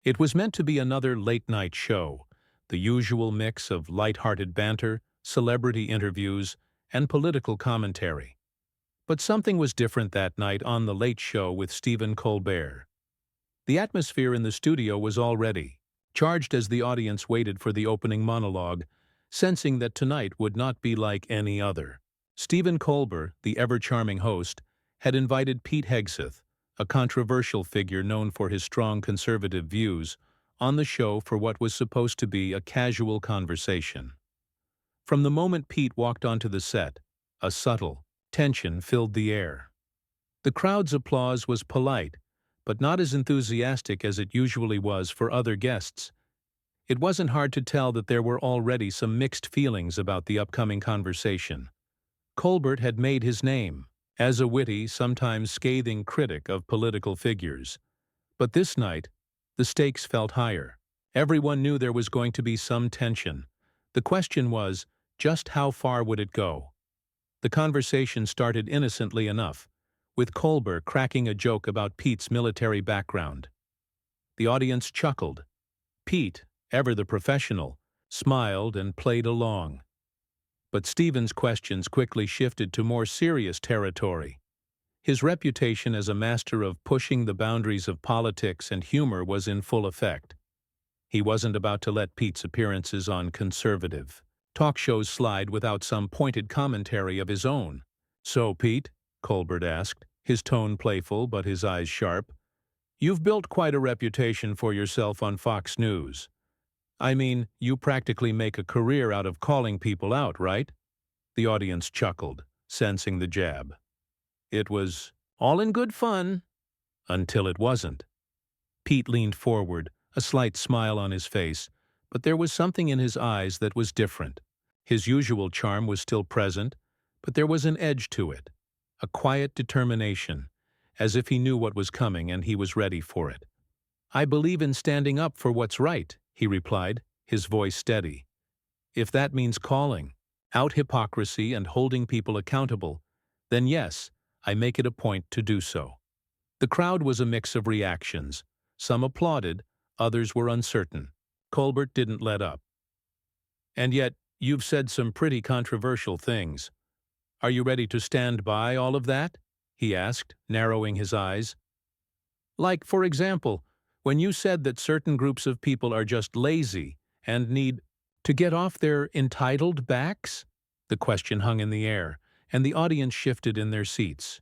It was meant to be another late-night show, the usual mix of light-hearted banter, celebrity interviews, and political commentary. But something was different that night on The Late Show with Stephen Colbert. The atmosphere in the studio was already charged as the audience waited for the opening monologue, sensing that tonight would not be like any other. Stephen Colbert, the ever-charming host, had invited Pete Hegseth, a controversial figure known for his strong conservative views, on the show for what was supposed to be a casual conversation. From the moment Pete walked onto the set, a subtle tension filled the air. The crowd's applause was polite, but not as enthusiastic as it usually was for other guests. It wasn't hard to tell that there were already some mixed feelings about the upcoming conversation. Colbert had made his name as a witty, sometimes scathing critic of political figures. But this night, the stakes felt higher. Everyone knew there was going to be some tension. The question was, just how far would it go? The conversation started innocently enough, with Colbert cracking a joke about Pete's military background. The audience chuckled. Pete, ever the professional, smiled and played along. But Stephen's questions quickly shifted to more serious territory. His reputation as a master of pushing the boundaries of politics and humor was in full effect. He wasn't about to let Pete's appearances on conservative talk shows slide without some pointed commentary of his own. "So, Pete," Colbert asked, his tone playful but his eyes sharp, "you've built quite a reputation for yourself on Fox News. I mean, you practically make a career out of calling people out, right?" The audience chuckled, sensing the jab. It was all in good fun, until it wasn't. Pete leaned forward, a slight smile on his face, but there was something in his eyes that was different. His usual charm was still present, but there was an edge to it, a quiet determination, as if he knew what was coming and he was ready for it. "I believe in standing up for what's right," he replied, his voice steady. "If that means calling out hypocrisy and holding people accountable, then yes, I make it a point to do so." The crowd was a mix of reactions. Some applauded, others were uncertain. Colbert didn't let up. "And yet, you've said some pretty controversial things. Are you ready to stand by all of that?" he asked, narrowing his eyes. "Like, for example, when you said that certain groups of people are just lazy and need to get off their entitled backs?" The question hung in the air, and the audience shifted in their seats.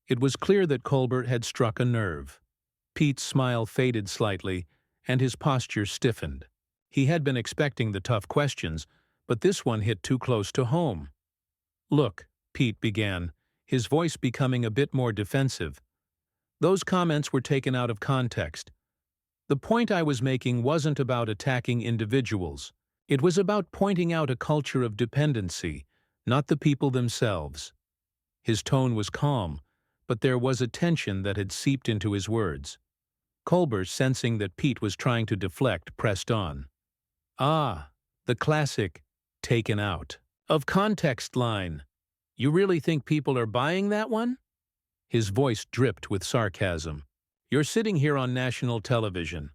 It was clear that Colbert had struck a nerve. Pete's smile faded slightly, and his posture stiffened. He had been expecting the tough questions, but this one hit too close to home. "Look," Pete began, his voice becoming a bit more defensive. "Those comments were taken out of context. The point I was making wasn't about attacking individuals. It was about pointing out a culture of dependency, not the people themselves." His tone was calm, but there was a tension that had seeped into his words. Colbert, sensing that Pete was trying to deflect, pressed on. "Ah, the classic, taken out of context line. You really think people are buying that one?" His voice dripped with sarcasm. "You're sitting here on national television.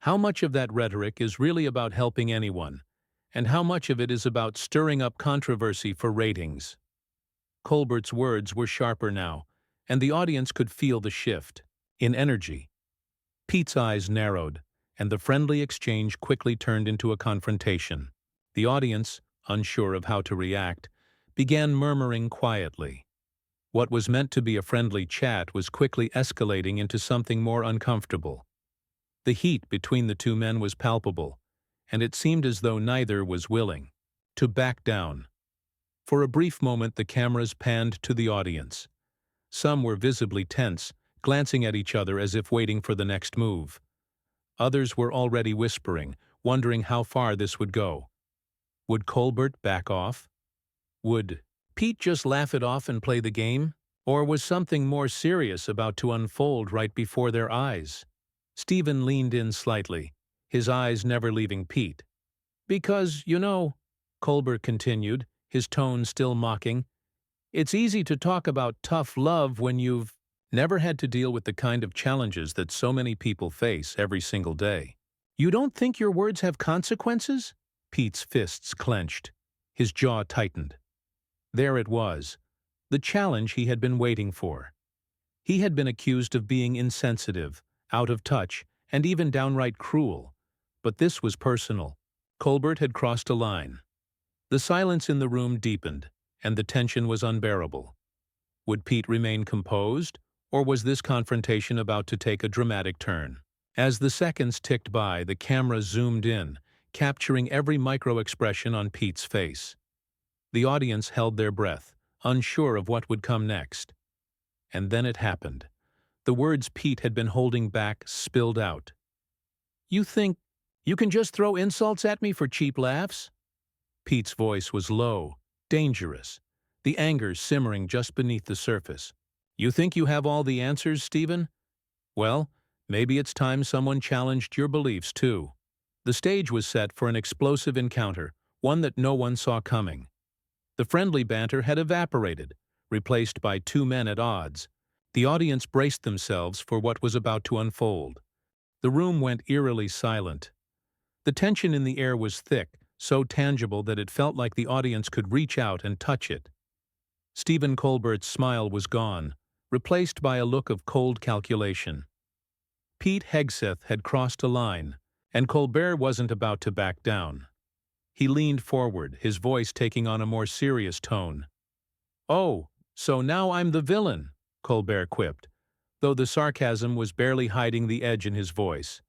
How much of that rhetoric is really about helping anyone, and how much of it is about stirring up controversy for ratings?" Colbert's words were sharper now, and the audience could feel the shift in energy. Pete's eyes narrowed, and the friendly exchange quickly turned into a confrontation. The audience, unsure of how to react, began murmuring quietly. What was meant to be a friendly chat was quickly escalating into something more uncomfortable. The heat between the two men was palpable, and it seemed as though neither was willing to back down. For a brief moment the cameras panned to the audience. Some were visibly tense, glancing at each other as if waiting for the next move. Others were already whispering, wondering how far this would go. Would Colbert back off? Would Pete just laugh it off and play the game? Or was something more serious about to unfold right before their eyes? Stephen leaned in slightly, his eyes never leaving Pete. "Because, you know," Colbert continued, his tone still mocking, "it's easy to talk about tough love when you've never had to deal with the kind of challenges that so many people face every single day. "You don't think your words have consequences?" Pete's fists clenched. His jaw tightened. There it was, the challenge he had been waiting for. He had been accused of being insensitive, out of touch, and even downright cruel. But this was personal. Colbert had crossed a line. The silence in the room deepened, and the tension was unbearable. Would Pete remain composed, or was this confrontation about to take a dramatic turn? As the seconds ticked by, the camera zoomed in, capturing every micro-expression on Pete's face. The audience held their breath, unsure of what would come next. And then it happened. The words Pete had been holding back spilled out. "You think you can just throw insults at me for cheap laughs?" Pete's voice was low, dangerous, the anger simmering just beneath the surface. "You think you have all the answers, Stephen? Well, maybe it's time someone challenged your beliefs, too." The stage was set for an explosive encounter, one that no one saw coming. The friendly banter had evaporated, replaced by two men at odds. The audience braced themselves for what was about to unfold. The room went eerily silent. The tension in the air was thick, so tangible that it felt like the audience could reach out and touch it. Stephen Colbert's smile was gone, replaced by a look of cold calculation. Pete Hegseth had crossed a line, and Colbert wasn't about to back down. He leaned forward, his voice taking on a more serious tone. "Oh, so now I'm the villain," Colbert quipped, though the sarcasm was barely hiding the edge in his voice.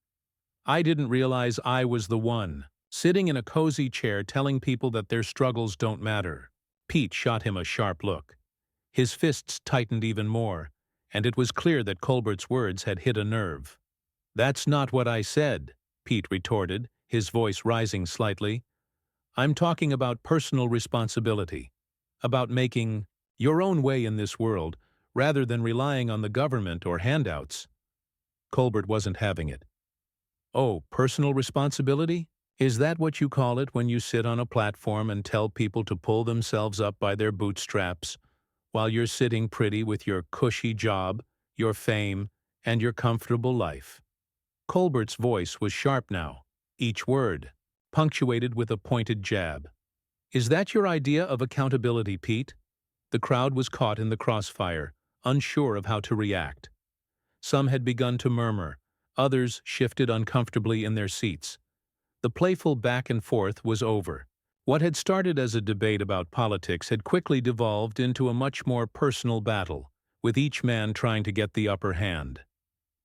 "I didn't realize I was the one, sitting in a cozy chair telling people that their struggles don't matter." Pete shot him a sharp look. His fists tightened even more, and it was clear that Colbert's words had hit a nerve. "That's not what I said," Pete retorted, his voice rising slightly. "I'm talking about personal responsibility, about making your own way in this world, rather than relying on the government or handouts." Colbert wasn't having it. "Oh, personal responsibility? Is that what you call it when you sit on a platform and tell people to pull themselves up by their bootstraps, while you're sitting pretty with your cushy job, your fame, and your comfortable life?" Colbert's voice was sharp now, each word punctuated with a pointed jab. "Is that your idea of accountability, Pete?" The crowd was caught in the crossfire, unsure of how to react. Some had begun to murmur, others shifted uncomfortably in their seats. The playful back and forth was over. What had started as a debate about politics had quickly devolved into a much more personal battle, with each man trying to get the upper hand.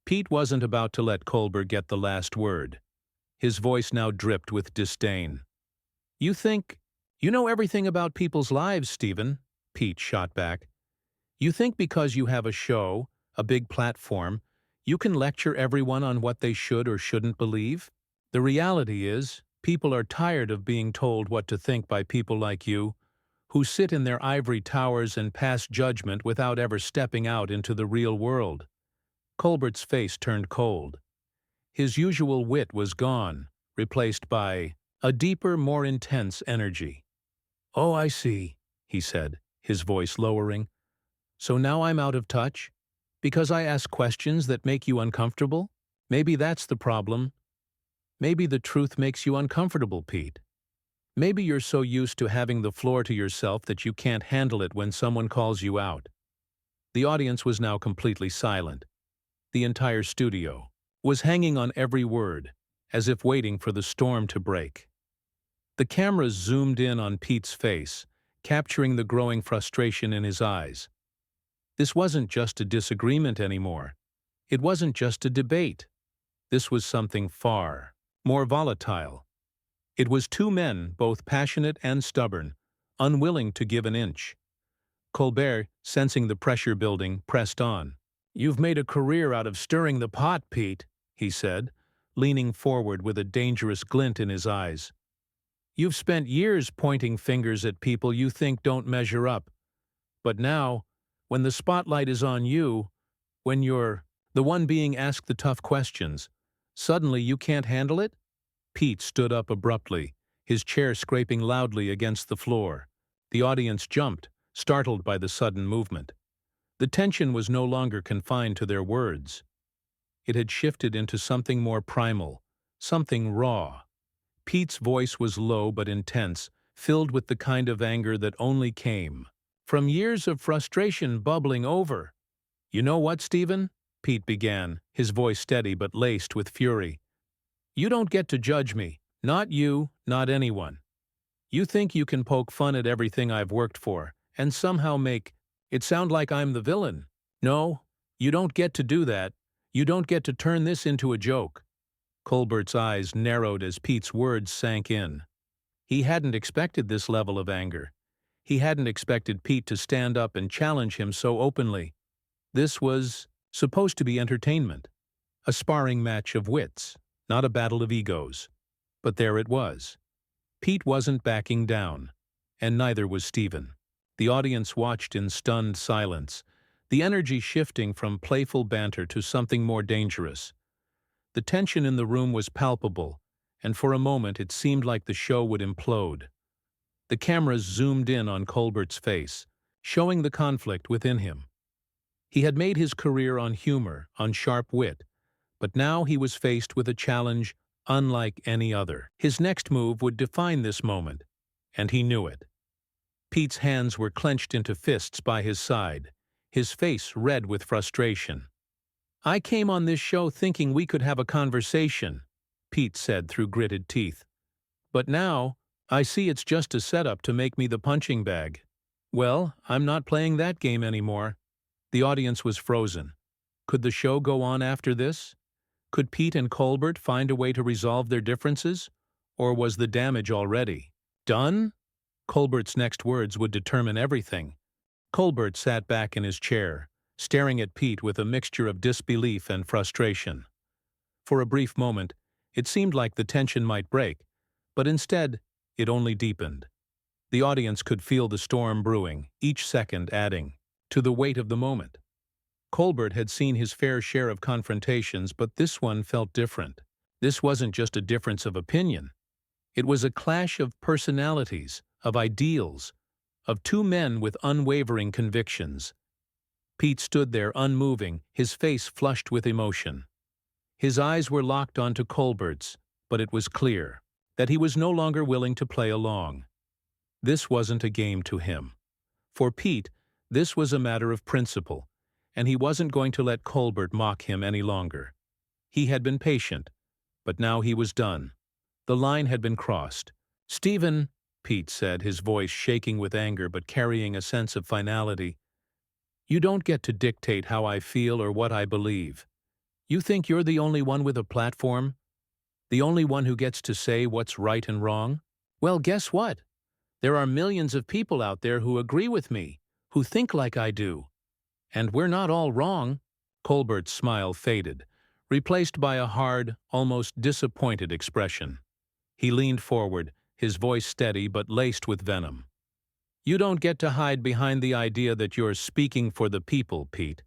Pete wasn't about to let Colbert get the last word. His voice now dripped with disdain. "You think you know everything about people's lives, Stephen," Pete shot back. "You think because you have a show, a big platform, you can lecture everyone on what they should or shouldn't believe? The reality is, people are tired of being told what to think by people like you, who sit in their ivory towers and pass judgment without ever stepping out into the real world." Colbert's face turned cold. His usual wit was gone, replaced by a deeper, more intense energy. "Oh, I see," he said, his voice lowering. "So now I'm out of touch? Because I ask questions that make you uncomfortable? Maybe that's the problem. Maybe the truth makes you uncomfortable, Pete. Maybe you're so used to having the floor to yourself that you can't handle it when someone calls you out." The audience was now completely silent. The entire studio was hanging on every word, as if waiting for the storm to break. The cameras zoomed in on Pete's face, capturing the growing frustration in his eyes. This wasn't just a disagreement anymore. It wasn't just a debate. This was something far more volatile. It was two men, both passionate and stubborn, unwilling to give an inch. Colbert, sensing the pressure building, pressed on. "You've made a career out of stirring the pot, Pete," he said, leaning forward with a dangerous glint in his eyes. "You've spent years pointing fingers at people you think don't measure up. But now, when the spotlight is on you, when you're the one being asked the tough questions, suddenly you can't handle it?" Pete stood up abruptly, his chair scraping loudly against the floor. The audience jumped, startled by the sudden movement. The tension was no longer confined to their words. It had shifted into something more primal, something raw. Pete's voice was low but intense, filled with the kind of anger that only came from years of frustration bubbling over. "You know what, Stephen?" Pete began, his voice steady but laced with fury. "You don't get to judge me. Not you, not anyone. You think you can poke fun at everything I've worked for, and somehow make it sound like I'm the villain. No, you don't get to do that. You don't get to turn this into a joke." Colbert's eyes narrowed as Pete's words sank in. He hadn't expected this level of anger. He hadn't expected Pete to stand up and challenge him so openly. This was supposed to be entertainment, a sparring match of wits, not a battle of egos. But there it was. Pete wasn't backing down, and neither was Stephen. The audience watched in stunned silence, the energy shifting from playful banter to something more dangerous. The tension in the room was palpable, and for a moment it seemed like the show would implode. The cameras zoomed in on Colbert's face, showing the conflict within him. He had made his career on humor, on sharp wit, but now he was faced with a challenge unlike any other. His next move would define this moment, and he knew it. Pete's hands were clenched into fists by his side, his face red with frustration. "I came on this show thinking we could have a conversation," Pete said through gritted teeth. "But now, I see it's just a setup to make me the punching bag. Well, I'm not playing that game anymore." The audience was frozen. Could the show go on after this? Could Pete and Colbert find a way to resolve their differences? Or was the damage already done? Colbert's next words would determine everything. Colbert sat back in his chair, staring at Pete with a mixture of disbelief and frustration. For a brief moment, it seemed like the tension might break, but instead, it only deepened. The audience could feel the storm brewing, each second adding to the weight of the moment. Colbert had seen his fair share of confrontations, but this one felt different. This wasn't just a difference of opinion. It was a clash of personalities, of ideals, of two men with unwavering convictions. Pete stood there unmoving, his face flushed with emotion. His eyes were locked onto Colbert's, but it was clear that he was no longer willing to play along. This wasn't a game to him. For Pete, this was a matter of principle, and he wasn't going to let Colbert mock him any longer. He had been patient, but now he was done. The line had been crossed. "Stephen," Pete said, his voice shaking with anger but carrying a sense of finality, "you don't get to dictate how I feel or what I believe. You think you're the only one with a platform? The only one who gets to say what's right and wrong? Well, guess what? There are millions of people out there who agree with me, who think like I do. And we're not all wrong." Colbert's smile faded, replaced by a hard, almost disappointed expression. He leaned forward, his voice steady but laced with venom. "You don't get to hide behind the idea that you're speaking for the people, Pete.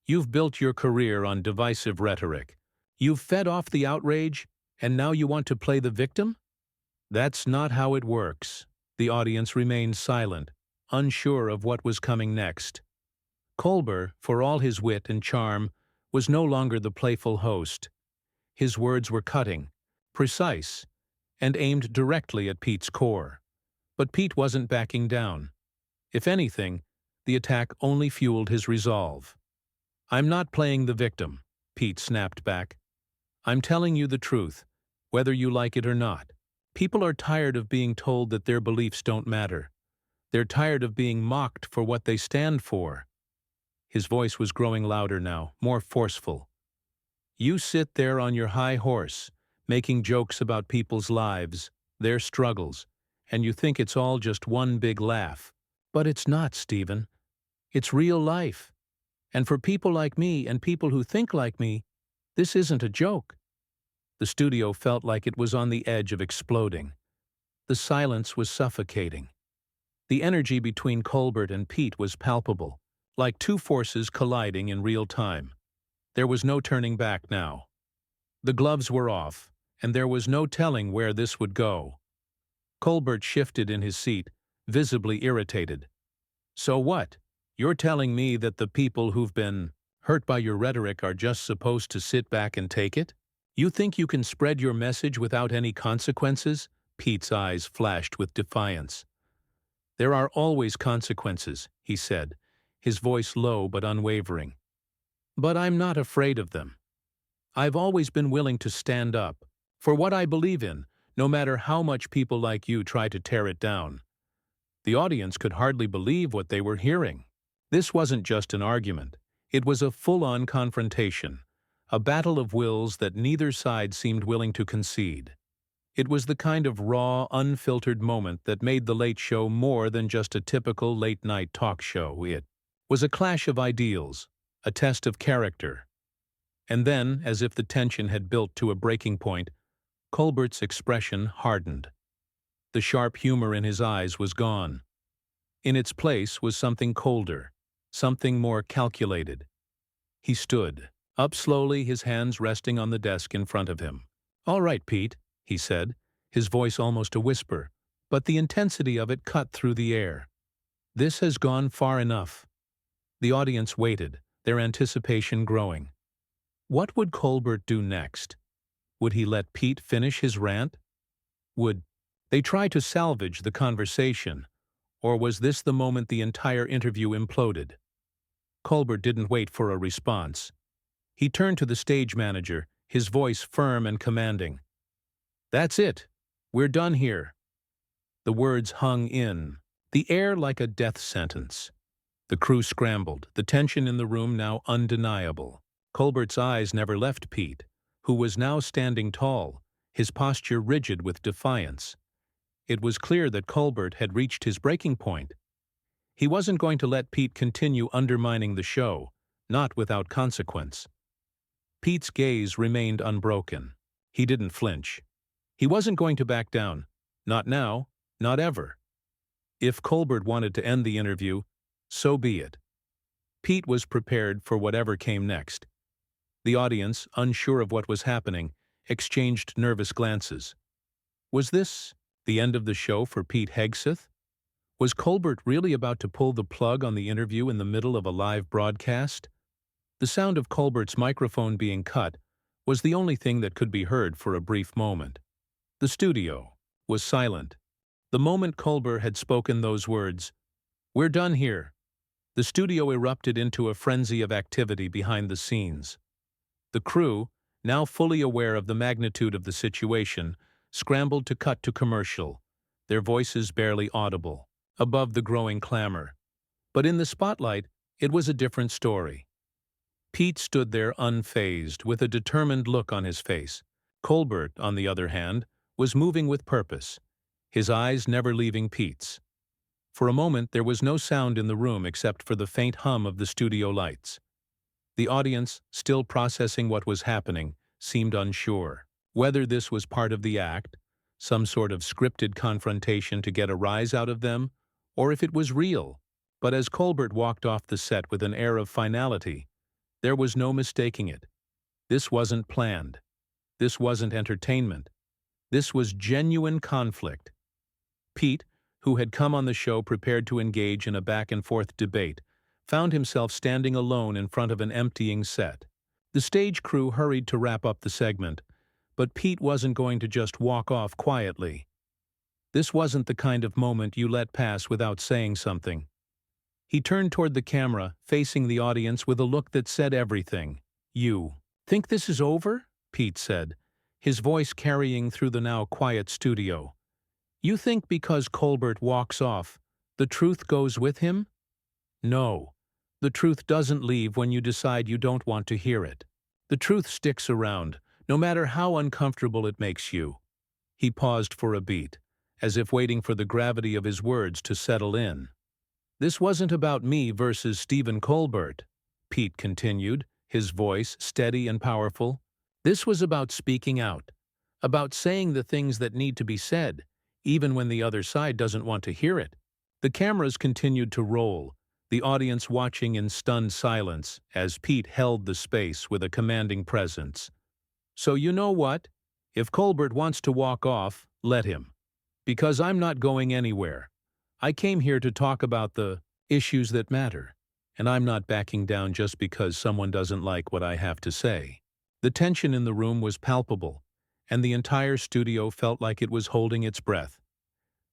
You've built your career on divisive rhetoric. You've fed off the outrage, and now you want to play the victim? That's not how it works." The audience remained silent, unsure of what was coming next. Colbert, for all his wit and charm, was no longer the playful host. His words were cutting, precise, and aimed directly at Pete's core. But Pete wasn't backing down. If anything, the attack only fueled his resolve. "I'm not playing the victim," Pete snapped back. "I'm telling you the truth, whether you like it or not. People are tired of being told that their beliefs don't matter. They're tired of being mocked for what they stand for." His voice was growing louder now, more forceful. "You sit there on your high horse, making jokes about people's lives, their struggles, and you think it's all just one big laugh. But it's not, Stephen. It's real life. And for people like me and people who think like me, this isn't a joke." The studio felt like it was on the edge of exploding. The silence was suffocating. The energy between Colbert and Pete was palpable, like two forces colliding in real time. There was no turning back now. The gloves were off, and there was no telling where this would go. Colbert shifted in his seat, visibly irritated. "So what? You're telling me that the people who've been hurt by your rhetoric are just supposed to sit back and take it? You think you can spread your message without any consequences? Pete's eyes flashed with defiance. There are always consequences, he said, his voice low but unwavering. But I'm not afraid of them. I've always been willing to stand up for what I believe in, no matter how much people like you try to tear it down. The audience could hardly believe what they were hearing. This wasn't just an argument. It was a full-on confrontation, a battle of wills that neither side seemed willing to concede. It was the kind of raw, unfiltered moment that made The Late Show more than just a typical late-night talk show. It was a clash of ideals, a test of character. And then, as if the tension had built to a breaking point, Colbert's expression hardened. The sharp humor in his eyes was gone. In its place was something colder, something more calculated. He stood, up slowly, his hands resting on the desk in front of him. "All right, Pete," he said, his voice almost a whisper, but the intensity of it cut through the air. "This has gone far enough." The audience waited, their anticipation growing. What would Colbert do next? Would he let Pete finish his rant? Would they try to salvage the conversation, or was this the moment the entire interview imploded? Colbert didn't wait for a response. He turned to the stage manager, his voice firm and commanding. "That's it. We're done here." The words hung in the air like a death sentence. The crew scrambled, the tension in the room now undeniable. Colbert's eyes never left Pete, who was now standing tall, his posture rigid with defiance. It was clear that Colbert had reached his breaking point. He wasn't going to let Pete continue undermining the show, not without consequence. Pete's gaze remained unbroken. He didn't flinch. He wasn't going to back down. Not now, not ever. If Colbert wanted to end the interview, so be it. Pete was prepared for whatever came next. The audience, unsure of what was happening, exchanged nervous glances. Was this the end of the show for Pete Hegseth? Was Colbert really about to pull the plug on the interview in the middle of a live broadcast? The sound of Colbert's microphone being cut was the only thing that could be heard for a brief moment. The studio was silent. The moment Colbert had spoken those words, "We're done here," the studio erupted into a frenzy of activity behind the scenes. The crew, now fully aware of the magnitude of the situation, scrambled to cut to commercial, their voices barely audible, above the growing clamor. But in the spotlight, it was a different story. Pete stood there unfazed, with a determined look on his face. Colbert, on the other hand, was moving with purpose, his eyes never leaving Pete's. For a moment there was no sound in the room except for the faint hum of the studio lights. The audience, still processing what was happening, seemed unsure. Whether this was part of the act, some sort of scripted confrontation to get a rise out of them, or if it was real. But as Colbert walked off the set with an air of finality, there was no mistaking it. This wasn't planned. This wasn't entertainment. This was genuine conflict. Pete, who had come on the show prepared to engage in a back-and-forth debate, found himself standing alone in front of an emptying set. The stage crew hurried to wrap up the segment, but Pete wasn't going to just walk off quietly. This wasn't the kind of moment you let pass without saying something. He turned toward the camera, facing the audience with a look that said everything. "You think this is over?" Pete said, his voice carrying through the now quiet studio. "You think because Colbert walks off, the truth goes with him? No, the truth doesn't leave when you decide you don't want to hear it. The truth sticks around, no matter how uncomfortable it makes you." He paused for a beat, as if waiting for the gravity of his words to settle in. "This wasn't about me versus Stephen Colbert," Pete continued, his voice steady and powerful. "This was about speaking out, about saying the things that need to be said, even when the other side doesn't want to hear it." The cameras continued to roll, the audience watching in stunned silence as Pete held the space with a commanding presence. "So you know what? If Colbert wants to walk off, let him. Because I'm not going anywhere. I came here to talk about the issues that matter. and I'm not backing down just because someone doesn't like what I have to say. The tension in the room was palpable, and the entire studio felt like it was holding its breath.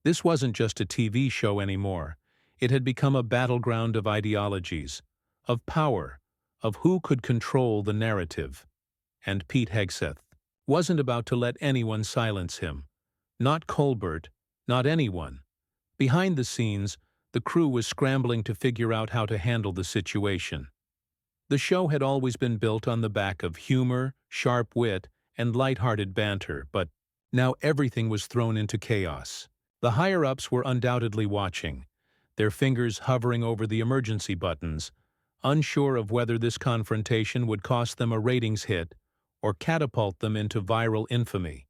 This wasn't just a TV show anymore. It had become a battleground of ideologies, of power, of who could control the narrative. And Pete Hegseth wasn't about to let anyone silence him. Not Colbert, not anyone. Behind the scenes, the crew was scrambling to figure out how to handle the situation. The show had always been built on the back of humor, sharp wit, and light-hearted banter, but now everything was thrown into chaos. The higher-ups were undoubtedly watching, their fingers hovering over the emergency buttons, unsure of whether this confrontation would cost them a ratings hit or catapult them into viral infamy.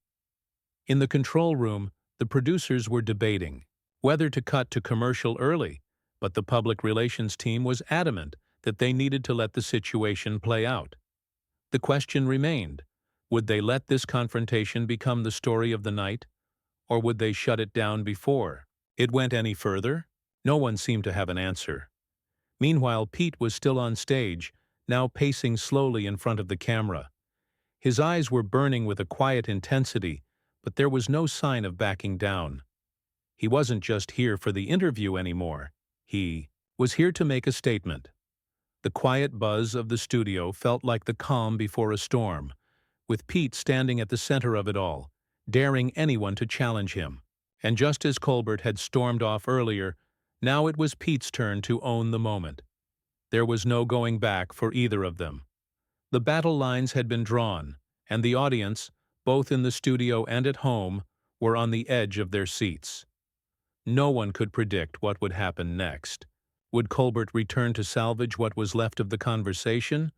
In the control room, the producers were debating whether to cut to commercial early, but the public relations team was adamant that they needed to let the situation play out. The question remained, would they let this confrontation become the story of the night, or would they shut it down before it went any further? No one seemed to have an answer. Meanwhile, Pete was still on stage, now pacing slowly in front of the camera. His eyes were burning with a quiet intensity, but there was no sign of backing down. He wasn't just here for the interview anymore. He was here to make a statement. The quiet buzz of the studio felt like the calm before a storm, with Pete standing at the center of it all, daring anyone to challenge him. And just as Colbert had stormed off earlier, now it was Pete's turn to own the moment. There was no going back for either of them. The battle lines had been drawn, and the audience, both in the studio and at home, were on the edge of their seats. No one could predict what would happen next. Would Colbert return to salvage what was left of the conversation,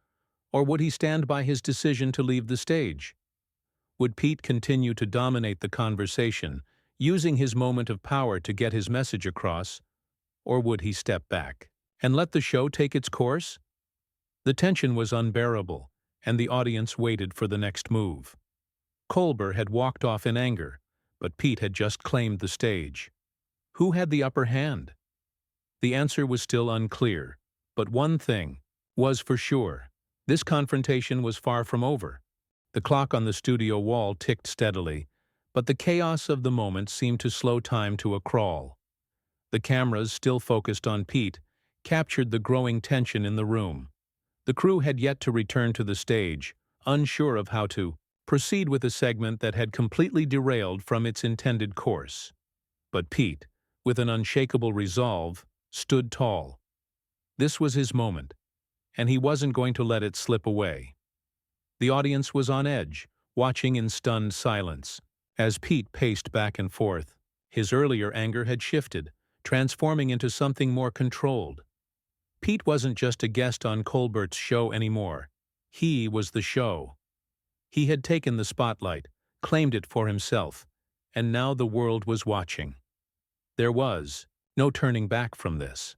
or would he stand by his decision to leave the stage? Would Pete continue to dominate the conversation, using his moment of power to get his message across, or would he step back and let the show take its course? The tension was unbearable, and the audience waited for the next move. Colbert had walked off in anger, but Pete had just claimed the stage. Who had the upper hand? The answer was still unclear, but one thing was for sure. This confrontation was far from over. The clock on the studio wall ticked steadily, but the chaos of the moment seemed to slow time to a crawl. The cameras, still focused on Pete, captured the growing tension in the room. The crew had yet to return to the stage, unsure of how to proceed with a segment that had completely derailed from its intended course. But Pete, with an unshakable resolve, stood tall. This was his moment, and he wasn't going to let it slip away. The audience was on edge, watching in stunned silence. As Pete paced back and forth, his earlier anger had shifted, transforming into something more controlled. Pete wasn't just a guest on Colbert's show anymore. He was the show. He had taken the spotlight, claimed it for himself, and now the world was watching. There was no turning back from this.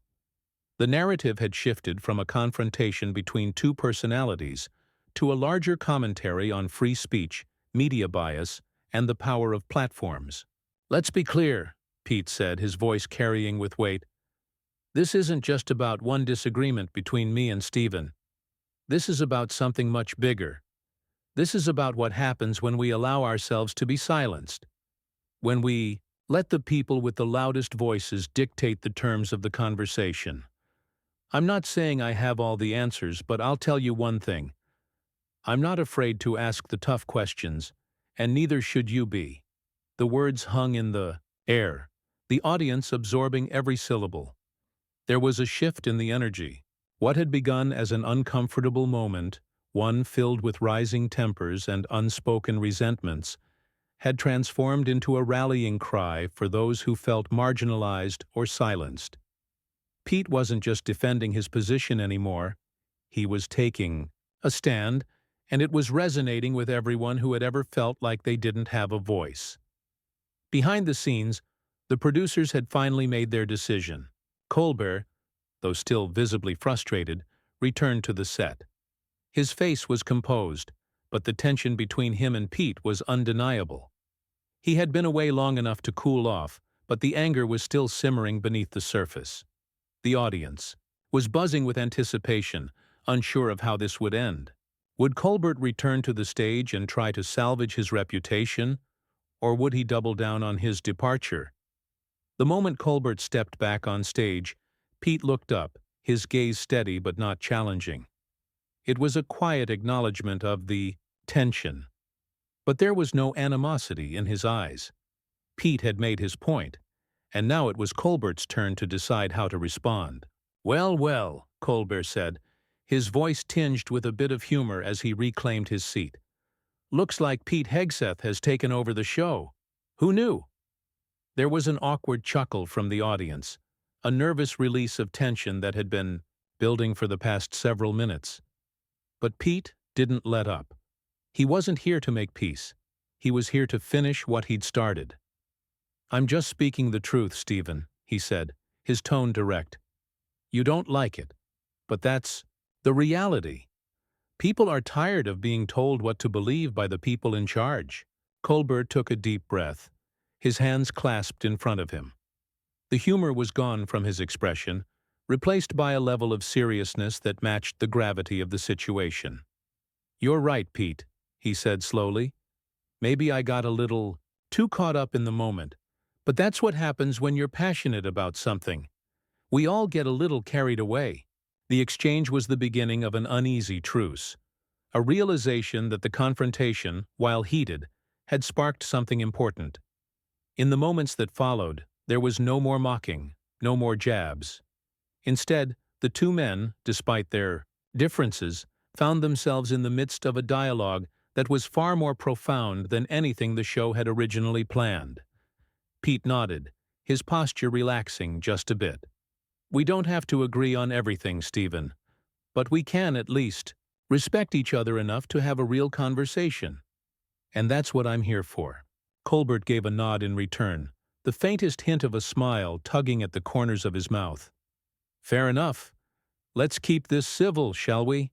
The narrative had shifted from a confrontation between two personalities to a larger commentary on free speech, media bias, and the power of platforms. "Let's be clear," Pete said, his voice carrying with weight. "This isn't just about one disagreement between me and Stephen. This is about something much bigger. This is about what happens when we allow ourselves to be silenced. When we let the people with the loudest voices dictate the terms of the conversation. I'm not saying I have all the answers, but I'll tell you one thing. I'm not afraid to ask the tough questions, and neither should you be." The words hung in the air, the audience absorbing every syllable. There was a shift in the energy. What had begun as an uncomfortable moment, one filled with rising tempers and unspoken resentments, had transformed into a rallying cry for those who felt marginalized or silenced. Pete wasn't just defending his position anymore. He was taking a stand, and it was resonating with everyone who had ever felt like they didn't have a voice. Behind the scenes, the producers had finally made their decision. Colbert, though still visibly frustrated, returned to the set. His face was composed, but the tension between him and Pete was undeniable. He had been away long enough to cool off, but the anger was still simmering beneath the surface. The audience, was buzzing with anticipation, unsure of how this would end. Would Colbert return to the stage and try to salvage his reputation, or would he double down on his departure? The moment Colbert stepped back on stage, Pete looked up, his gaze steady but not challenging. It was a quiet acknowledgement of the tension. But there was no animosity in his eyes. Pete had made his point, and now it was Colbert's turn to decide how to respond. "Well, well," Colbert said, his voice tinged with a bit of humor as he reclaimed his seat. "Looks like Pete Hegseth has taken over the show. Who knew?" There was an awkward chuckle from the audience, a nervous release of tension that had been building for the past several minutes. But Pete didn't let up. He wasn't here to make peace. He was here to finish what he'd started. "I'm just speaking the truth, Stephen," he said, his tone direct. "You don't like it, but that's the reality. People are tired of being told what to believe by the people in charge." Colbert took a deep breath, his hands clasped in front of him. The humor was gone from his expression, replaced by a level of seriousness that matched the gravity of the situation. "You're right, Pete," he said slowly. "Maybe I got a little too caught up in the moment, but that's what happens when you're passionate about something. We all get a little carried away." The exchange was the beginning of an uneasy truce, a realization that the confrontation, while heated, had sparked something important. In the moments that followed, there was no more mocking, no more jabs. Instead, the two men, despite their differences, found themselves in the midst of a dialogue that was far more profound than anything the show had originally planned. Pete nodded, his posture relaxing just a bit. "We don't have to agree on everything, Stephen, but we can, at least, respect each other enough to have a real conversation. And that's what I'm here for." Colbert gave a nod in return, the faintest hint of a smile tugging at the corners of his mouth. "Fair enough. Let's keep this civil, shall we?"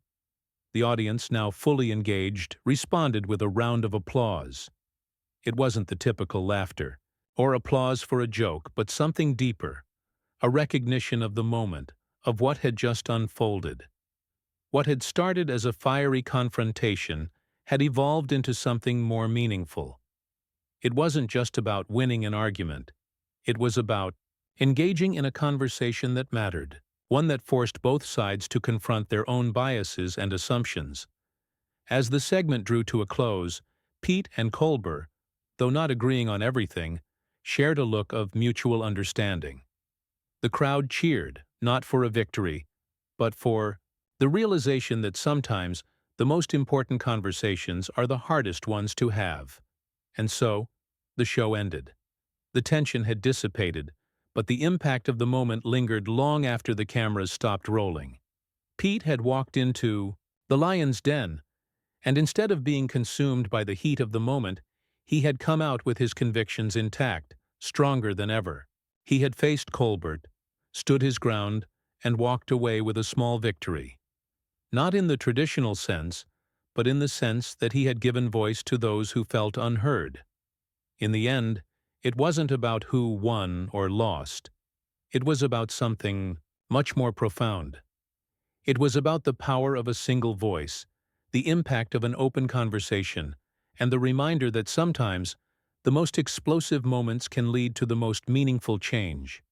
The audience, now fully engaged, responded with a round of applause. It wasn't the typical laughter, or applause for a joke, but something deeper, a recognition of the moment, of what had just unfolded. What had started as a fiery confrontation had evolved into something more meaningful. It wasn't just about winning an argument. It was about engaging in a conversation that mattered, one that forced both sides to confront their own biases and assumptions. As the segment drew to a close, Pete and Colbert, though not agreeing on everything, shared a look of mutual understanding. The crowd cheered, not for a victory, but for the realization that sometimes the most important conversations are the hardest ones to have. And so, the show ended. The tension had dissipated, but the impact of the moment lingered long after the cameras stopped rolling. Pete had walked into the lion's den, and instead of being consumed by the heat of the moment, he had come out with his convictions intact, stronger than ever. He had faced Colbert, stood his ground, and walked away with a small victory. Not in the traditional sense, but in the sense that he had given voice to those who felt unheard. In the end, it wasn't about who won or lost. It was about something much more profound. It was about the power of a single voice, the impact of an open conversation, and the reminder that sometimes the most explosive moments can lead to the most meaningful change.